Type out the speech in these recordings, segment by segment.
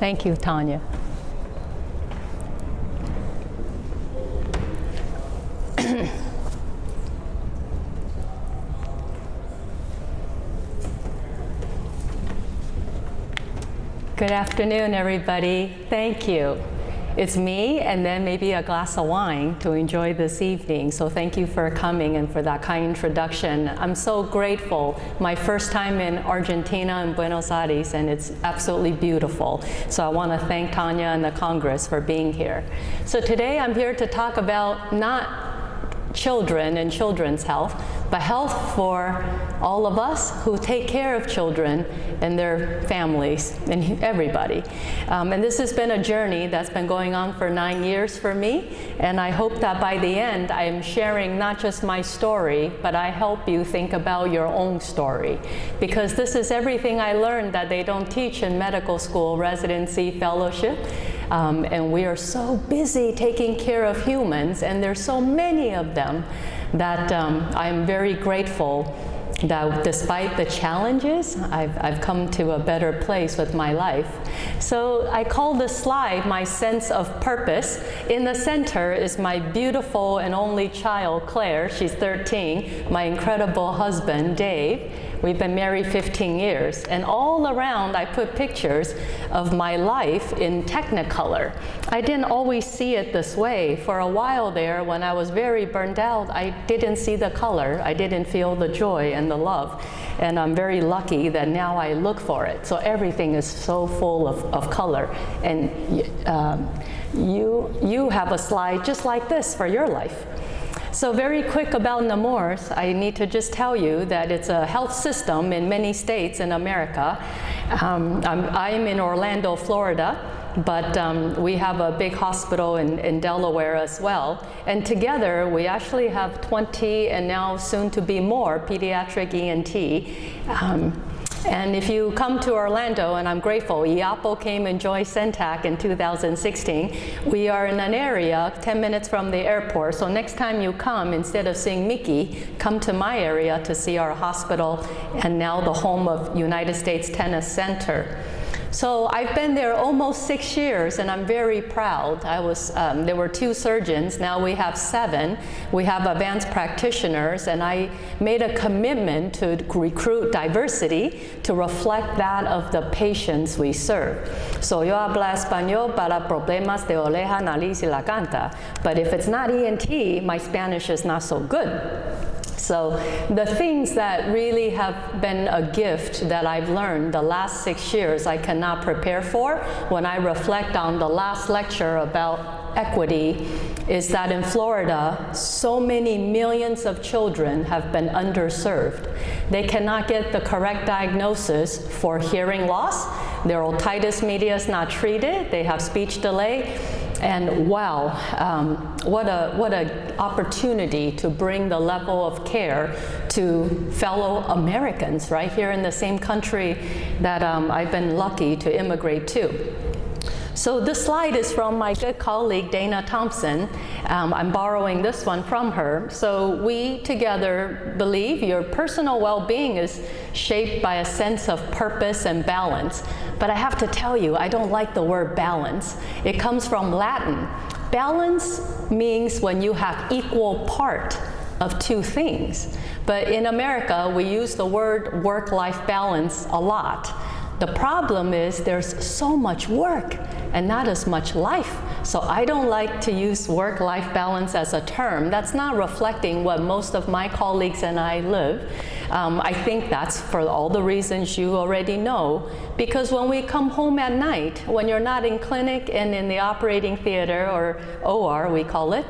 Thank you, Tanya. Good afternoon, everybody. Thank you. It's me and then maybe a glass of wine to enjoy this evening. So thank you for coming and for that kind introduction. I'm so grateful. My first time in Argentina and Buenos Aires, and it's absolutely beautiful. So I want to thank Tanya and the Congress for being here. So today I'm here to talk about not children and children's health, but health for all of us who take care of children and their families and everybody. And this has been a journey that's been going on for 9 years for me, and I hope that by the end I am sharing not just my story, but I help you think about your own story. Because this is everything I learned that they don't teach in medical school, residency, fellowship. And we are so busy taking care of humans, and there's so many of them that I'm very grateful that despite the challenges, I've come to a better place with my life. So I call this slide my sense of purpose. In the center is my beautiful and only child, Claire. She's 13, my incredible husband, Dave. We've been married 15 years, and all around I put pictures of my life in Technicolor. I didn't always see it this way. For a while there, when I was very burned out, I didn't see the color. I didn't feel the joy and the love. And I'm very lucky that now I look for it. So everything is so full of color. And you have a slide just like this for your life. So very quick about Nemours, I need to just tell you that it's a health system in many states in America. I'm in Orlando, Florida, but we have a big hospital in Delaware as well. And together, we actually have 20 and now soon to be more pediatric ENT. And if you come to Orlando, and I'm grateful, Iapo came and joined CENTAC in 2016. We are in an area 10 minutes from the airport. So next time you come, instead of seeing Mickey, come to my area to see our hospital and now the home of United States Tennis Center. So I've been there almost 6 years, and I'm very proud. There were 2 surgeons, now we have 7. We have advanced practitioners, and I made a commitment to recruit diversity to reflect that of the patients we serve. So yo hablo español para problemas de oreja, nariz y garganta. But if it's not ENT, my Spanish is not so good. So the things that really have been a gift that I've learned the last 6 years I cannot prepare for when I reflect on the last lecture about equity is that in Florida, so many millions of children have been underserved. They cannot get the correct diagnosis for hearing loss. Their otitis media is not treated. They have speech delay. And wow, what a opportunity to bring the level of care to fellow Americans right here in the same country that I've been lucky to immigrate to. So this slide is from my good colleague, Dana Thompson. I'm borrowing this one from her. So we together believe your personal well-being is shaped by a sense of purpose and balance. But I have to tell you, I don't like the word balance. It comes from Latin. Balance means when you have equal part of 2 things. But in America, we use the word work-life balance a lot. The problem is there's so much work and not as much life. So I don't like to use work-life balance as a term. That's not reflecting what most of my colleagues and I live. I think that's for all the reasons you already know. Because when we come home at night, when you're not in clinic and in the operating theater, or OR we call it,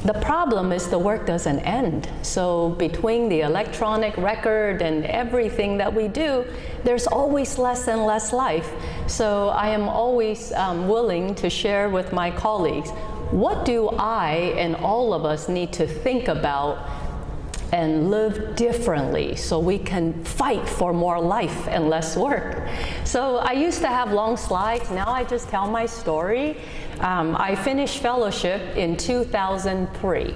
the problem is the work doesn't end. So between the electronic record and everything that we do, there's always less and less life. So I am always willing to share with my colleagues, what do I and all of us need to think about and live differently so we can fight for more life and less work. So I used to have long slides. Now I just tell my story. I finished fellowship in 2003.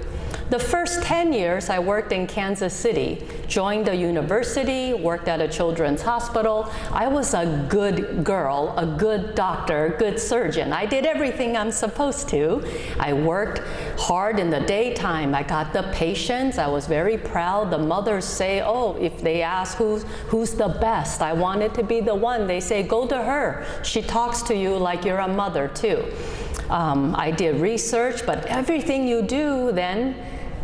The first 10 years I worked in Kansas City, joined a university, worked at a children's hospital. I was a good girl, a good doctor, a good surgeon. I did everything I'm supposed to. I worked hard in the daytime. I got the patients. I was very proud. The mothers say, oh, if they ask who's the best, I wanted to be the one. They say, go to her. She talks to you like you're a mother too. I did research, but everything you do then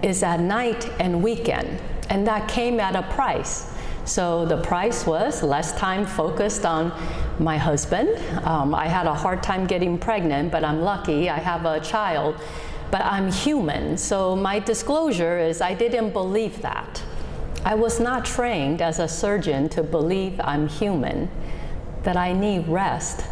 is at night and weekend, and that came at a price. So the price was less time focused on my husband. I had a hard time getting pregnant, but I'm lucky I have a child, but I'm human. So my disclosure is I didn't believe that. I was not trained as a surgeon to believe I'm human, that I need rest,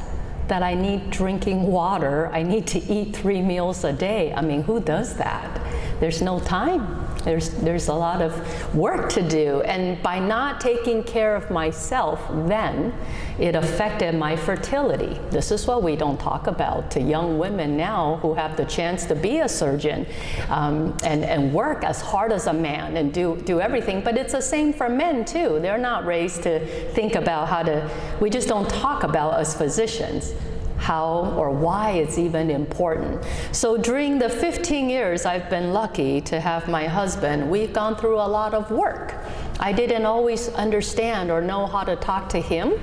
that I need drinking water, I need to eat 3 meals a day. I mean, who does that? There's no time. There's a lot of work to do. And by not taking care of myself then, it affected my fertility. This is what we don't talk about to young women now who have the chance to be a surgeon and work as hard as a man and do everything. But it's the same for men too. They're not raised to think about how to, we just don't talk about as physicians how or why it's even important. So during the 15 years I've been lucky to have my husband, we've gone through a lot of work. I didn't always understand or know how to talk to him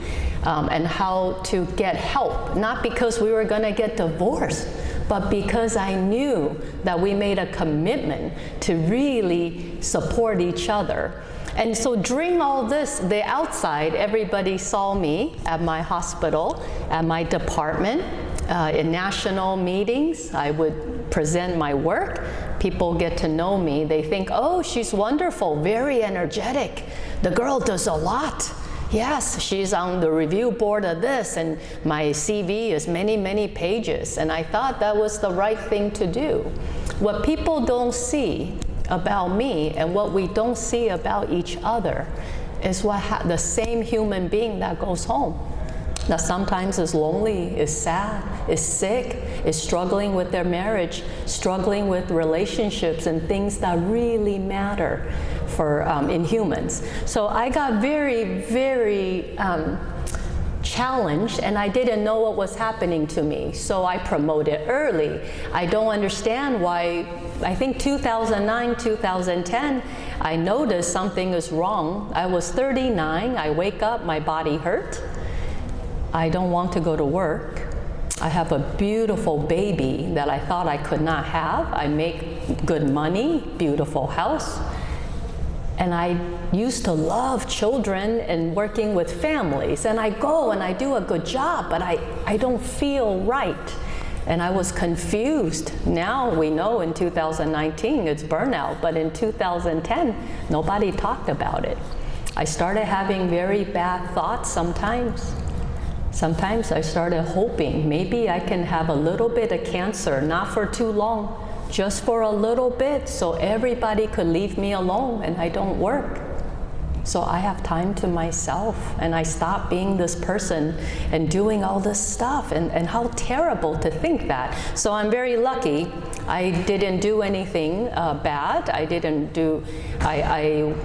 and how to get help, not because we were gonna get divorced, but because I knew that we made a commitment to really support each other. And so during all this, the outside, everybody saw me at my hospital, at my department, in national meetings. I would present my work. People get to know me. They think, oh, she's wonderful, very energetic. The girl does a lot. Yes, she's on the review board of this, and my CV is many, many pages. And I thought that was the right thing to do. What people don't see about me and what we don't see about each other is the same human being that goes home, that sometimes is lonely, is sad, is sick, is struggling with their marriage, struggling with relationships and things that really matter for in humans. So I got very, very challenged, and I didn't know what was happening to me. So I promoted early. I don't understand why. I think 2009, 2010, I noticed something is wrong. I was 39, I wake up, my body hurt. I don't want to go to work. I have a beautiful baby that I thought I could not have. I make good money, beautiful house. And I used to love children and working with families. And I go and I do a good job, but I don't feel right. And I was confused. Now we know in 2019 it's burnout, but in 2010, nobody talked about it. I started having very bad thoughts sometimes. Sometimes I started hoping maybe I can have a little bit of cancer, not for too long, just for a little bit, so everybody could leave me alone and I don't work. So I have time to myself, and I stop being this person and doing all this stuff, and how terrible to think that. So I'm very lucky. I didn't do anything bad. I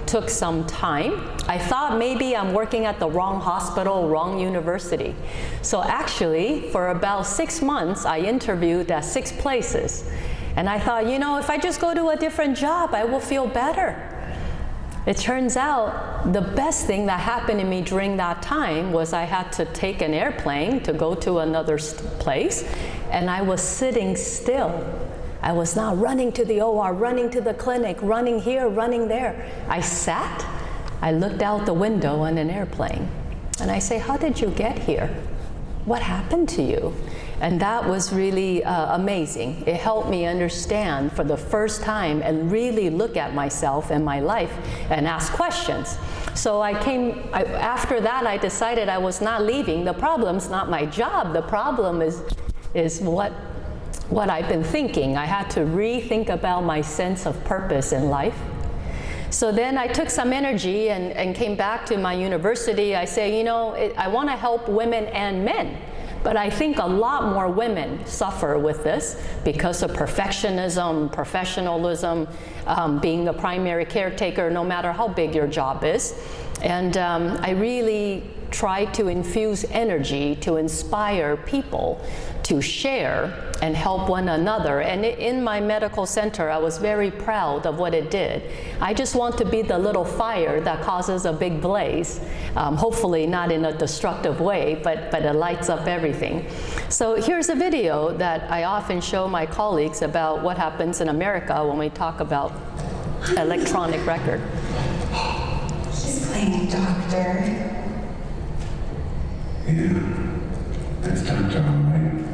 took some time. I thought maybe I'm working at the wrong hospital, wrong university. So actually, for about 6 months, I interviewed at 6 places. And I thought, you know, if I just go to a different job, I will feel better. It turns out the best thing that happened to me during that time was I had to take an airplane to go to another place, and I was sitting still. I was not running to the OR, running to the clinic, running here, running there. I sat, I looked out the window on an airplane, and I say, how did you get here? What happened to you? And that was really amazing. It helped me understand for the first time and really look at myself and my life and ask questions. So after that, I decided I was not leaving. The problem's not my job. The problem is what I've been thinking. I had to rethink about my sense of purpose in life. So then I took some energy and came back to my university. I say, you know, I want to help women and men. But I think a lot more women suffer with this because of perfectionism, professionalism, being a primary caretaker, no matter how big your job is. And I really try to infuse energy to inspire people to share and help one another. And in my medical center, I was very proud of what it did. I just want to be the little fire that causes a big blaze, hopefully not in a destructive way, but it lights up everything. So here's a video that I often show my colleagues about what happens in America when we talk about electronic record. He's playing doctor. Yeah, that's Doctor, all right.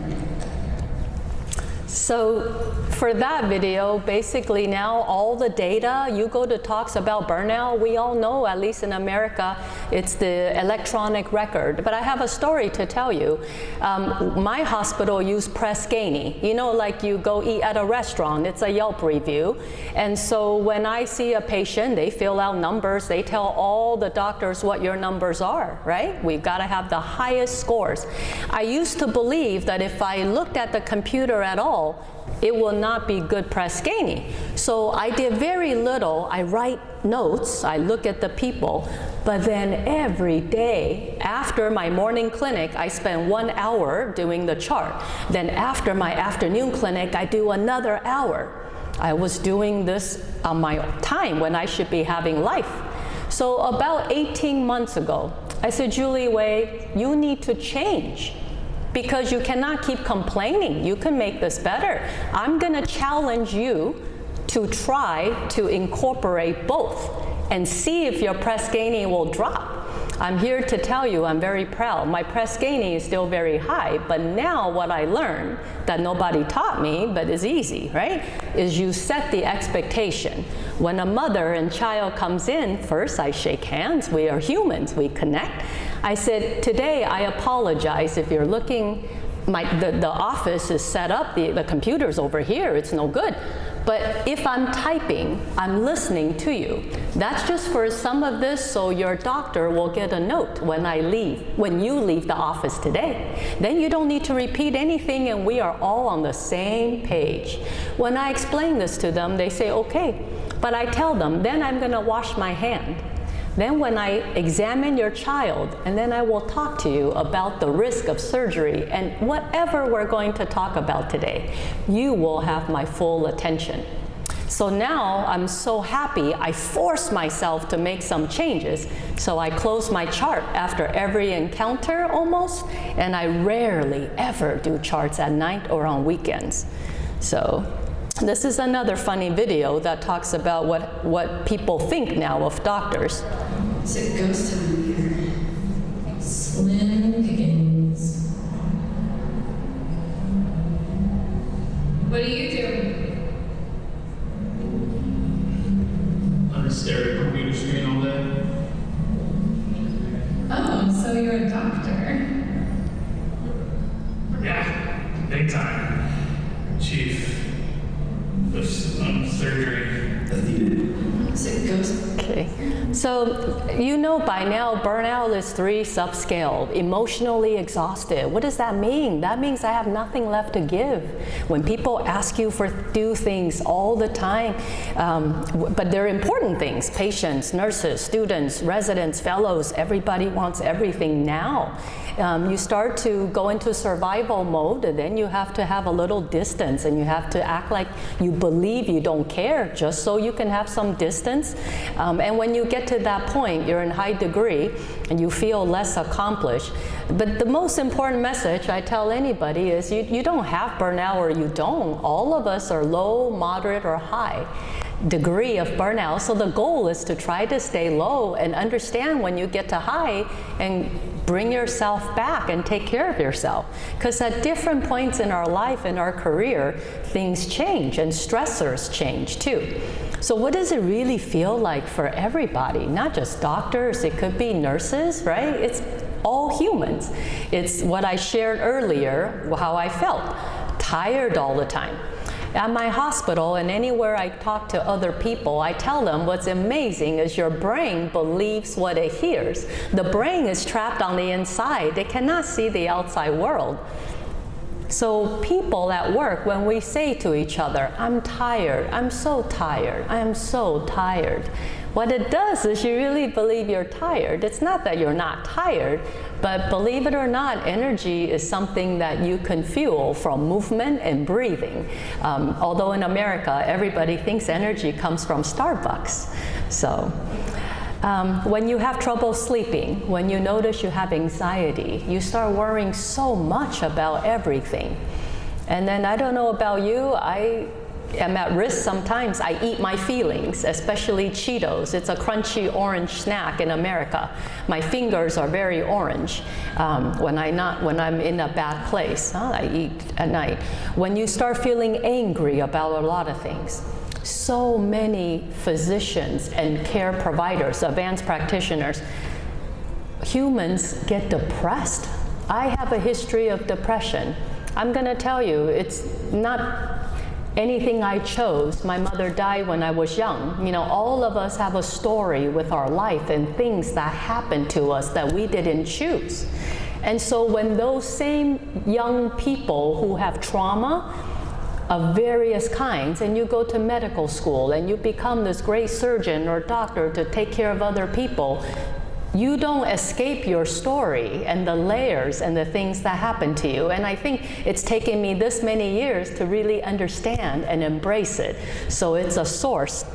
So for that video, basically now all the data, you go to talks about burnout, we all know, at least in America, it's the electronic record. But I have a story to tell you. My hospital used Press Ganey. You know, like you go eat at a restaurant, it's a Yelp review. And so when I see a patient, they fill out numbers, they tell all the doctors what your numbers are, right? We've got to have the highest scores. I used to believe that if I looked at the computer at all, it will not be good Press Ganey. So I did very little. I write notes, I look at the people, but then every day after my morning clinic, I spend 1 hour doing the chart. Then after my afternoon clinic, I do another hour. I was doing this on my time when I should be having life. So about 18 months ago, I said, Julie Wei, you need to change, because you cannot keep complaining. You can make this better. I'm gonna challenge you to try to incorporate both and see if your Press Ganey will drop. I'm here to tell you I'm very proud. My Press Ganey is still very high, but now what I learned that nobody taught me, but is easy, right, is you set the expectation. When a mother and child comes in, first I shake hands, we are humans, we connect. I said, today I apologize if you're looking, the office is set up, the computer's over here, it's no good. But if I'm typing, I'm listening to you. That's just for some of this, so your doctor will get a note when you leave the office today. Then you don't need to repeat anything, and we are all on the same page. When I explain this to them, they say, okay. But I tell them, then I'm gonna wash my hand. Then when I examine your child, and then I will talk to you about the risk of surgery and whatever we're going to talk about today, you will have my full attention. So now I'm so happy I force myself to make some changes. So I close my chart after every encounter almost, and I rarely ever do charts at night or on weekends. So this is another funny video that talks about what people think now of doctors. So it goes to here. Slim Pickens. What do you do? I stare at a computer screen all day. Oh, so you're a doctor. Yeah, big time. Chief of surgery. So it goes. Okay, so you know by now burnout is 3 subscale, emotionally exhausted. What does that mean? That means I have nothing left to give. When people ask you for do things all the time, but they're important things, patients, nurses, students, residents, fellows, everybody wants everything now. You start to go into survival mode, and then you have to have a little distance, and you have to act like you believe you don't care just so you can have some distance. And when you get to that point, you're in high degree and you feel less accomplished. But the most important message I tell anybody is you don't have burnout or you don't. All of us are low, moderate, or high degree of burnout. So the goal is to try to stay low and understand when you get to high and bring yourself back and take care of yourself. Because at different points in our life, in our career, things change and stressors change too. So what does it really feel like for everybody? Not just doctors, it could be nurses, right? It's all humans. It's what I shared earlier, how I felt, tired all the time. At my hospital and anywhere I talk to other people, I tell them what's amazing is your brain believes what it hears. The brain is trapped on the inside. They cannot see the outside world. So people at work, when we say to each other, I'm tired, I'm so tired, I am so tired, what it does is you really believe you're tired. It's not that you're not tired, but believe it or not, energy is something that you can fuel from movement and breathing. Although in America, everybody thinks energy comes from Starbucks. So. When you have trouble sleeping, when you notice you have anxiety, you start worrying so much about everything. And then I don't know about you, I am at risk sometimes. I eat my feelings, especially Cheetos. It's a crunchy orange snack in America. My fingers are very orange when I'm in a bad place. I eat at night. When you start feeling angry about a lot of things, so many physicians and care providers, advanced practitioners, humans get depressed. I have a history of depression. I'm going to tell you, it's not anything I chose. My mother died when I was young. You know, all of us have a story with our life and things that happened to us that we didn't choose. And so when those same young people who have trauma of various kinds, and you go to medical school and you become this great surgeon or doctor to take care of other people, you don't escape your story and the layers and the things that happen to you. And I think it's taken me this many years to really understand and embrace it. So it's a source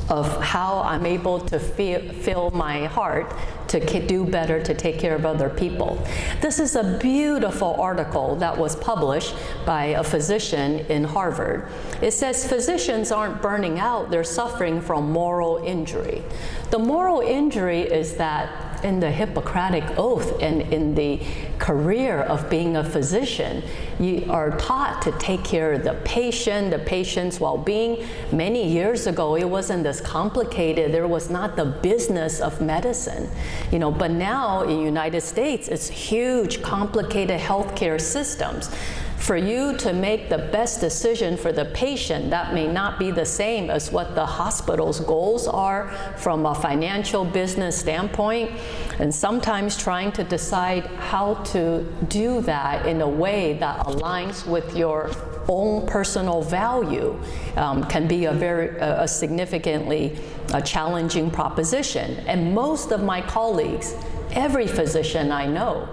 of how I'm able to fill my heart to do better, to take care of other people. This is a beautiful article that was published by a physician in Harvard. It says physicians aren't burning out, they're suffering from moral injury. The moral injury is that in the Hippocratic Oath and in the career of being a physician, you are taught to take care of the patient's well-being. Many years ago, it wasn't this complicated. There was not the business of medicine, you know. But now in the United States, it's huge, complicated healthcare systems. For you to make the best decision for the patient, that may not be the same as what the hospital's goals are from a financial business standpoint. And sometimes trying to decide how to do that in a way that aligns with your own personal value can be a significantly challenging proposition. And most of my colleagues, every physician I know,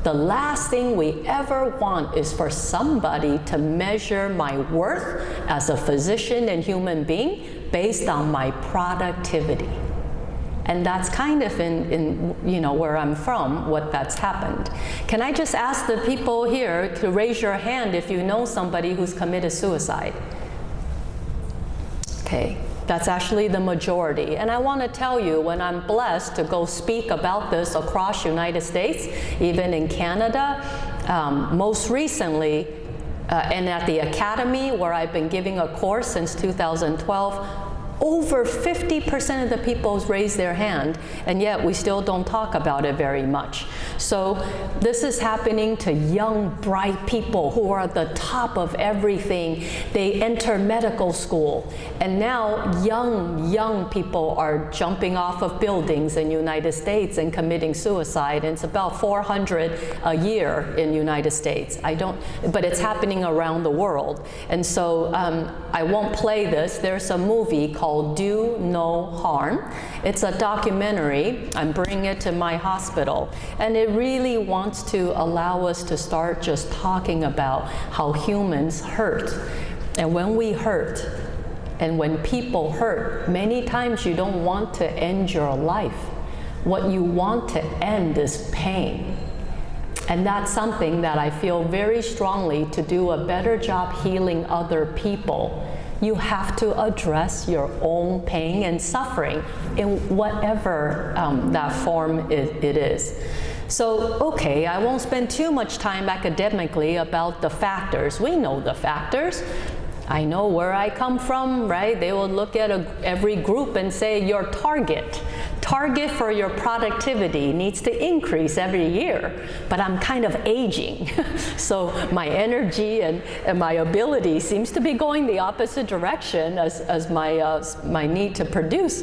the last thing we ever want is for somebody to measure my worth as a physician and human being based on my productivity. And that's kind of in you know, where I'm from, what that's happened. Can I just ask the people here to raise your hand if you know somebody who's committed suicide? Okay. That's actually the majority. And I want to tell you, when I'm blessed to go speak about this across the United States, even in Canada, most recently, and at the Academy, where I've been giving a course since 2012, over 50% of the people raise their hand, and yet we still don't talk about it very much. So this is happening to young, bright people who are at the top of everything. They enter medical school, and now young people are jumping off of buildings in the United States and committing suicide, and it's about 400 a year in the United States. But it's happening around the world. And so I won't play this. There's a movie called Do No Harm. It's a documentary. I'm bringing it to my hospital, and it really wants to allow us to start just talking about how humans hurt. And when we hurt, and when people hurt, many times you don't want to end your life. What you want to end is pain. And that's something that I feel very strongly to do a better job healing other people. You have to address your own pain and suffering in whatever that form it is. So, okay, I won't spend too much time academically about the factors. We know the factors. I know where I come from, right? They will look at every group and say, your target target for your productivity needs to increase every year, but I'm kind of aging. So my energy and my ability seems to be going the opposite direction as my need to produce.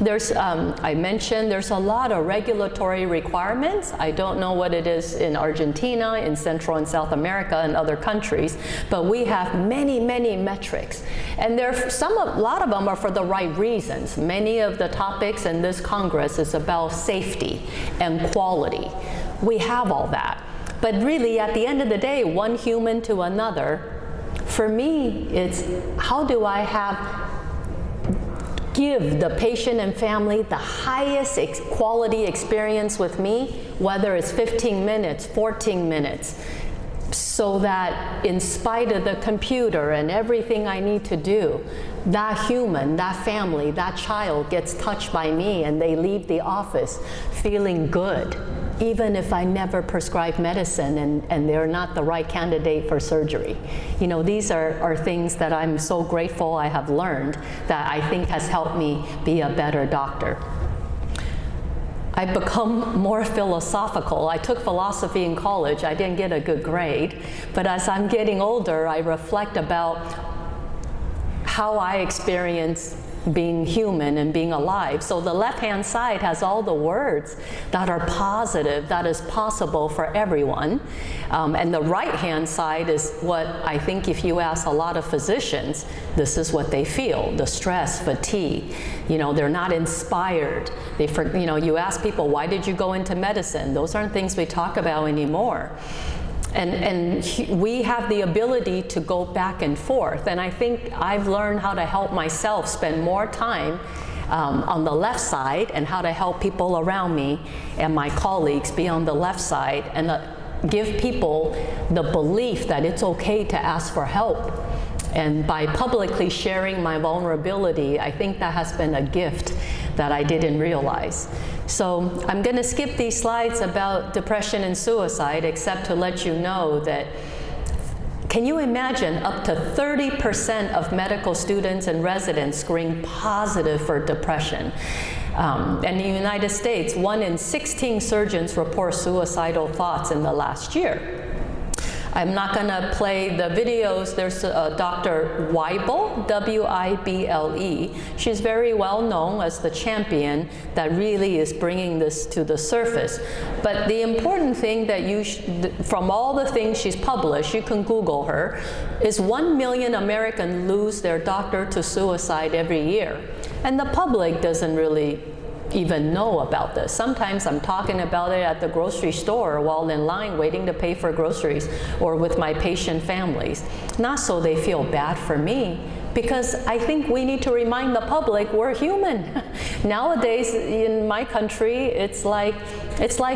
I mentioned there's a lot of regulatory requirements. I don't know what it is in Argentina, in Central and South America, and other countries, but we have many, many metrics. And a lot of them are for the right reasons. Many of the topics in this Congress is about safety and quality. We have all that. But really, at the end of the day, one human to another, for me, it's how do I give the patient and family the highest quality experience with me, whether it's 15 minutes, 14 minutes, so that in spite of the computer and everything I need to do, that human, that family, that child gets touched by me and they leave the office feeling good, even if I never prescribe medicine and they're not the right candidate for surgery. You know, these are things that I'm so grateful I have learned that I think has helped me be a better doctor. I've become more philosophical. I took philosophy in college. I didn't get a good grade, but as I'm getting older, I reflect about how I experience being human and being alive. So the left-hand side has all the words that are positive, that is possible for everyone. And the right-hand side is what I think if you ask a lot of physicians, this is what they feel, the stress, fatigue. You know, they're not inspired. You ask people, why did you go into medicine? Those aren't things we talk about anymore. And we have the ability to go back and forth. And I think I've learned how to help myself spend more time on the left side and how to help people around me and my colleagues be on the left side and give people the belief that it's okay to ask for help. And by publicly sharing my vulnerability, I think that has been a gift that I didn't realize. So I'm going to skip these slides about depression and suicide, except to let you know that, can you imagine up to 30% of medical students and residents screen positive for depression? In the United States, 1 in 16 surgeons report suicidal thoughts in the last year. I'm not going to play the videos. There's Dr. Weibel, W-I-B-L-E. She's very well known as the champion that really is bringing this to the surface. But the important thing that from all the things she's published, you can Google her, is 1 million Americans lose their doctor to suicide every year. And the public doesn't really even know about this. Sometimes I'm talking about it at the grocery store while in line waiting to pay for groceries or with my patient families. Not so they feel bad for me, because I think we need to remind the public we're human. Nowadays in my country, it's like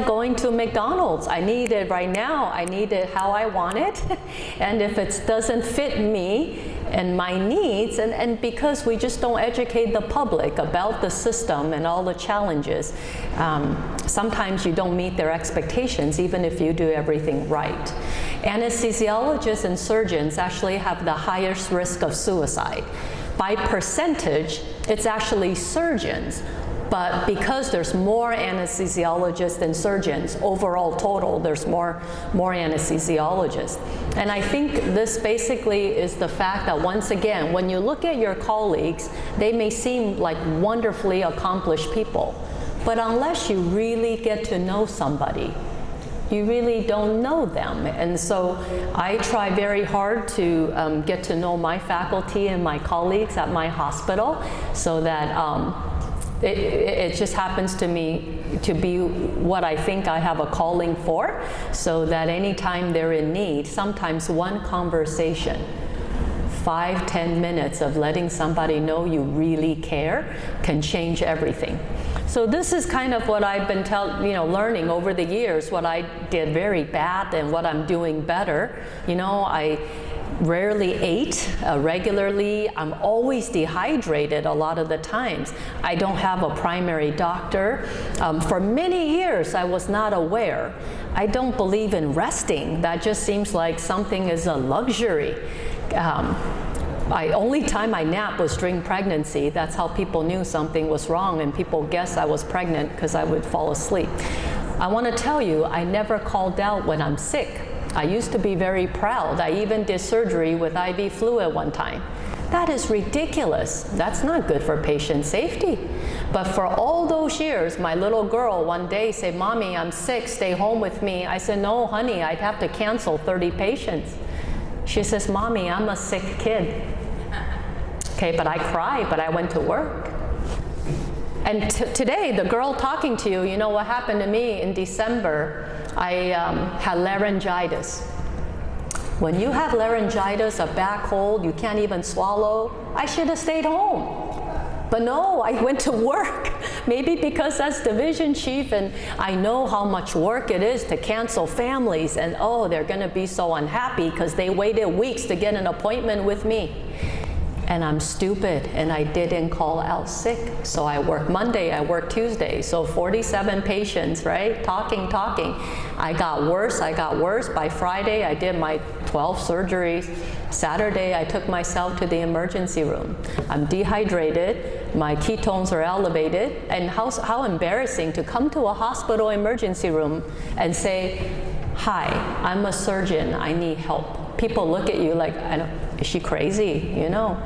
going to McDonald's. I need it right now. I need it how I want it. And if it doesn't fit me and my needs, and because we just don't educate the public about the system and all the challenges, sometimes you don't meet their expectations even if you do everything right. Anesthesiologists and surgeons actually have the highest risk of suicide. By percentage, it's actually surgeons. But because there's more anesthesiologists than surgeons, overall total, there's more anesthesiologists. And I think this basically is the fact that, once again, when you look at your colleagues, they may seem like wonderfully accomplished people. But unless you really get to know somebody, you really don't know them. And so I try very hard to get to know my faculty and my colleagues at my hospital, so that it just happens to me to be what I think I have a calling for, so that anytime they're in need, sometimes one conversation, 5-10 minutes of letting somebody know you really care can change everything. So this is kind of what I've been learning over the years, what I did very bad and what I'm doing better. I rarely ate regularly. I'm always dehydrated a lot of the times. I don't have a primary doctor. For many years, I was not aware. I don't believe in resting. That just seems like something is a luxury. only time I napped was during pregnancy. That's how people knew something was wrong, and people guessed I was pregnant because I would fall asleep. I want to tell you, I never called out when I'm sick. I used to be very proud. I even did surgery with IV fluid one time. That is ridiculous. That's not good for patient safety. But for all those years, my little girl one day said, "Mommy, I'm sick, stay home with me." I said, "No, honey, I'd have to cancel 30 patients. She says, "Mommy, I'm a sick kid." Okay, but I cried, but I went to work. And today, the girl talking to you, you know what happened to me in December? I had laryngitis. When you have laryngitis, a back cold, you can't even swallow, I should have stayed home. But no, I went to work. Maybe because that's division chief and I know how much work it is to cancel families, and oh, they're gonna be so unhappy because they waited weeks to get an appointment with me. And I'm stupid and I didn't call out sick. So I worked Monday, I worked Tuesday. So 47 patients, right? Talking. I got worse. By Friday, I did my 12 surgeries. Saturday, I took myself to the emergency room. I'm dehydrated, my ketones are elevated, and how embarrassing to come to a hospital emergency room and say, "Hi, I'm a surgeon, I need help." People look at you like, is she crazy? You know,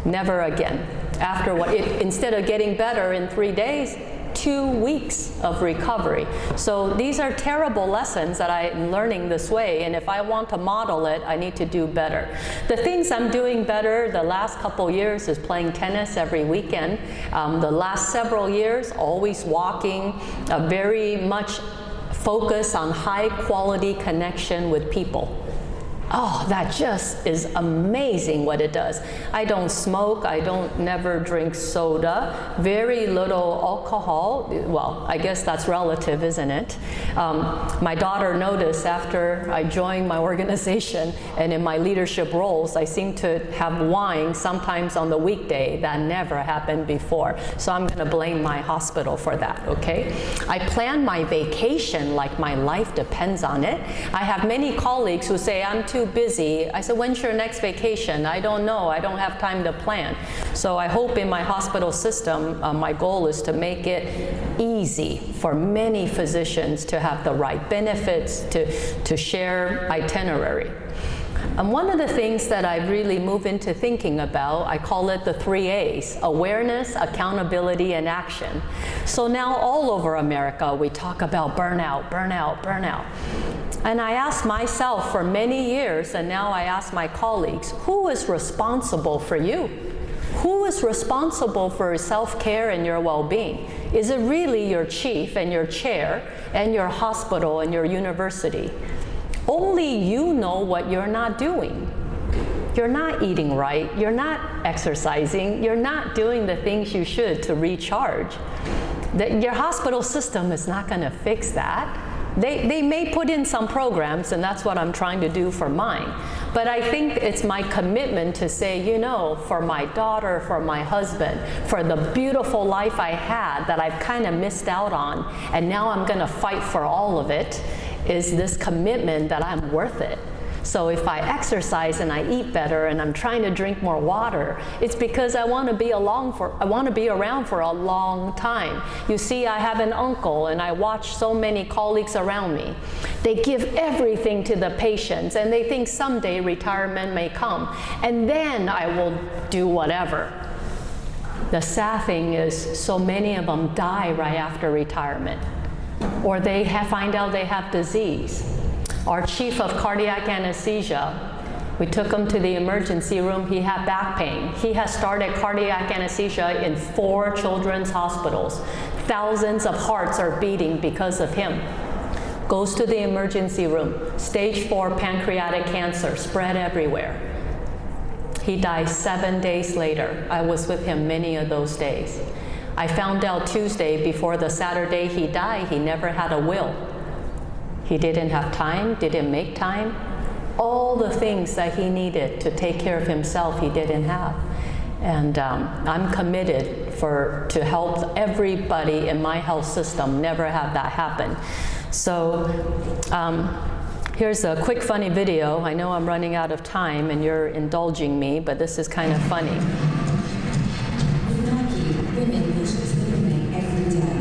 never again. After instead of getting better in 3 days, 2 weeks of recovery. So these are terrible lessons that I'm learning this way, and if I want to model it, I need to do better. The things I'm doing better the last couple years is playing tennis every weekend. The last several years, always walking, very much focus on high quality connection with people. Oh, that just is amazing what it does. I don't smoke, I don't never drink soda, very little alcohol. Well, I guess that's relative, isn't it? My daughter noticed after I joined my organization and in my leadership roles, I seem to have wine sometimes on the weekday. That never happened before. So I'm gonna blame my hospital for that, okay? I plan my vacation like my life depends on it. I have many colleagues who say, "I'm too busy." I said, "When's your next vacation?" "I don't know, I don't have time to plan." So I hope in my hospital system, my goal is to make it easy for many physicians to have the right benefits, to share itinerary. And one of the things that I really move into thinking about, I call it the 3 A's: awareness, accountability, and action. So now all over America, we talk about burnout. And I asked myself for many years, and now I ask my colleagues, who is responsible for you? Who is responsible for self-care and your well-being? Is it really your chief and your chair and your hospital and your university? Only you know what you're not doing. You're not eating right, you're not exercising, you're not doing the things you should to recharge. Your hospital system is not going to fix that. They may put in some programs, and that's what I'm trying to do for mine. But I think it's my commitment to say, you know, for my daughter, for my husband, for the beautiful life I had that I've kind of missed out on, and now I'm going to fight for all of it, is this commitment that I'm worth it. So if I exercise and I eat better and I'm trying to drink more water, it's because I want to be around for a long time. You see, I have an uncle and I watch so many colleagues around me. They give everything to the patients and they think someday retirement may come and then I will do whatever. The sad thing is so many of them die right after retirement, or they find out they have disease. Our chief of cardiac anesthesia, we took him to the emergency room. He had back pain. He has started cardiac anesthesia in 4 children's hospitals. Thousands of hearts are beating because of him. Goes to the emergency room, stage 4 pancreatic cancer, spread everywhere. He dies 7 days later. I was with him many of those days. I found out Tuesday before the Saturday he died, he never had a will. He didn't have time, didn't make time. All the things that he needed to take care of himself, he didn't have. And I'm committed to help everybody in my health system never have that happen. So Here's a quick funny video. I know I'm running out of time and you're indulging me, but this is kind of funny. With Nike, women push to the limit every day.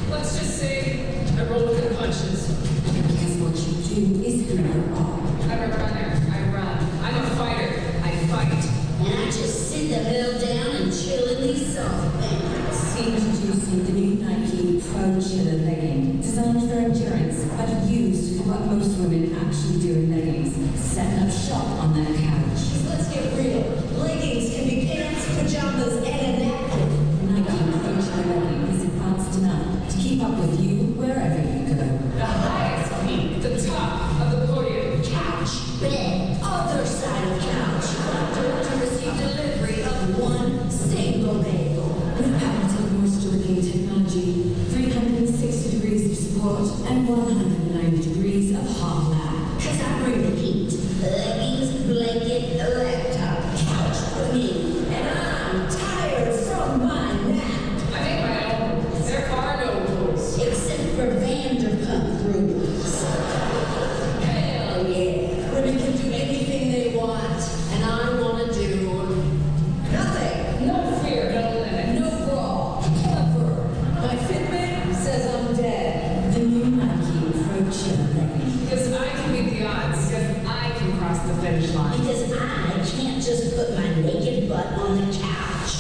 Let's just say I roll with the punches. Because what you do is who you are. I'm a runner. I run. I'm a fighter. I fight. And I just sit the hell down and chill in these soft bands. Introducing the new Nike Pro Chiller legging, designed for endurance, but used for what most women actually do in leggings, setting up shop on their couch. Let's get real. Leggings can be pants, pajamas, and a napkin. Nike Pro Chiller legging is advanced enough to keep up with you wherever you go. The highest peak, the top of the podium. Couch, bed, other side of couch. Door to receive delivery of one single bagel. With patented moisture-wicking technology, 360 degrees of support, and 190 degrees of hot lap. Cause I bring the heat. Leggings, blanket, laptop, couch for me. And I'm tired from my nap. I make my own rules. There are no rules. Except for Vanderpump rules. Hell yeah. Women can do anything they want. And I want to do nothing. No fear, no limit. No bra. Ever. My Fitbit says I'm dead. The new Nike Pro Chiller legging. Because I can beat the odds. Because I can cross the finish line. Because I can't just put my naked butt on the couch.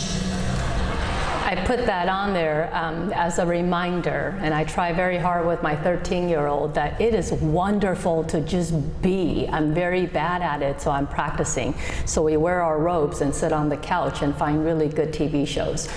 I put that on there as a reminder, and I try very hard with my 13-year-old that it is wonderful to just be. I'm very bad at it, so I'm practicing. So we wear our robes and sit on the couch and find really good TV shows.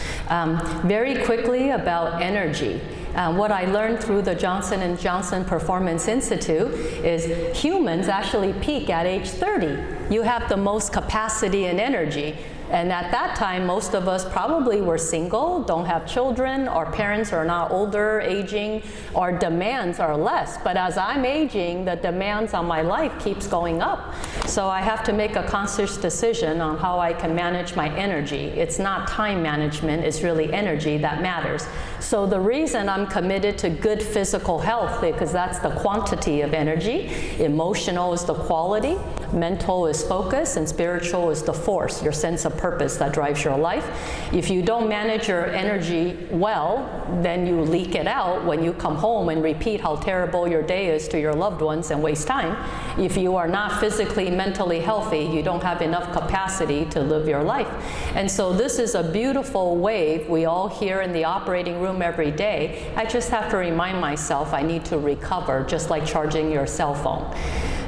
Very quickly about energy. What I learned through the Johnson & Johnson Performance Institute is humans actually peak at age 30. You have the most capacity and energy. And at that time, most of us probably were single, don't have children, our parents are not older, aging, our demands are less. But as I'm aging, the demands on my life keeps going up. So I have to make a conscious decision on how I can manage my energy. It's not time management, it's really energy that matters. So the reason I'm committed to good physical health, because that's the quantity of energy, emotional is the quality, mental is focus, and spiritual is the force, your sense of purpose that drives your life. If you don't manage your energy well, then you leak it out when you come home and repeat how terrible your day is to your loved ones and waste time. If you are not physically, mentally healthy, you don't have enough capacity to live your life. And so this is a beautiful wave we all hear in the operating room every day. I just have to remind myself I need to recover, just like charging your cell phone.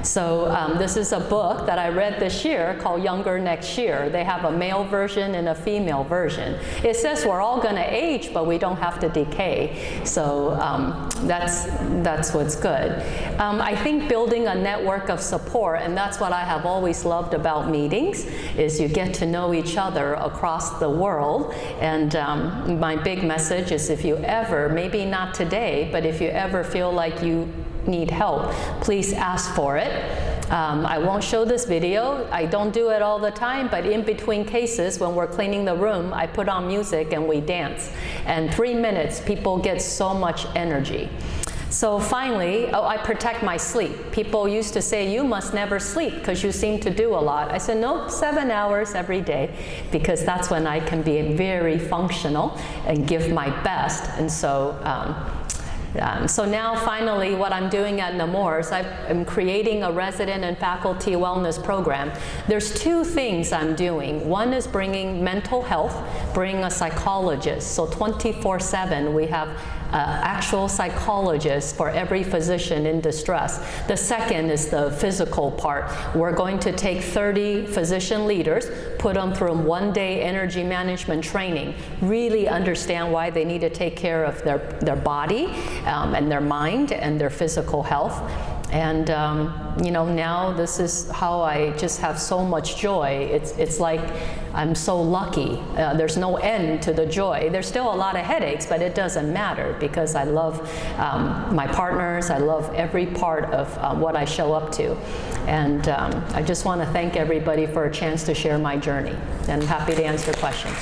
So this is a book that I read this year called Younger Next Year. They have a male version and a female version. It says we're all going to age, but we don't have to decay. So that's what's good. I think building a network of support, and that's what I have always loved about meetings, is you get to know each other across the world. And my big message is if you ever, maybe not today, but if you ever feel like you need help, please ask for it. I won't show this video. I don't do it all the time, but in between cases, when we're cleaning the room, I put on music and we dance. And 3 minutes, people get so much energy. So finally, I protect my sleep. People used to say, you must never sleep because you seem to do a lot. I said, nope, 7 hours every day, because that's when I can be very functional and give my best. And so, so now finally what I'm doing at Nemours, I'm creating a resident and faculty wellness program. There's 2 things I'm doing. One is bringing mental health, bringing a psychologist. So 24/7 we have actual psychologists for every physician in distress. The second is the physical part. We're going to take 30 physician leaders, put them through 1-day energy management training, really understand why they need to take care of their body and their mind and their physical health. And you know, now this is how I just have so much joy. It's like I'm so lucky. There's no end to the joy. There's still a lot of headaches, but it doesn't matter because I love my partners. I love every part of what I show up to. And I just want to thank everybody for a chance to share my journey. And I'm happy to answer questions.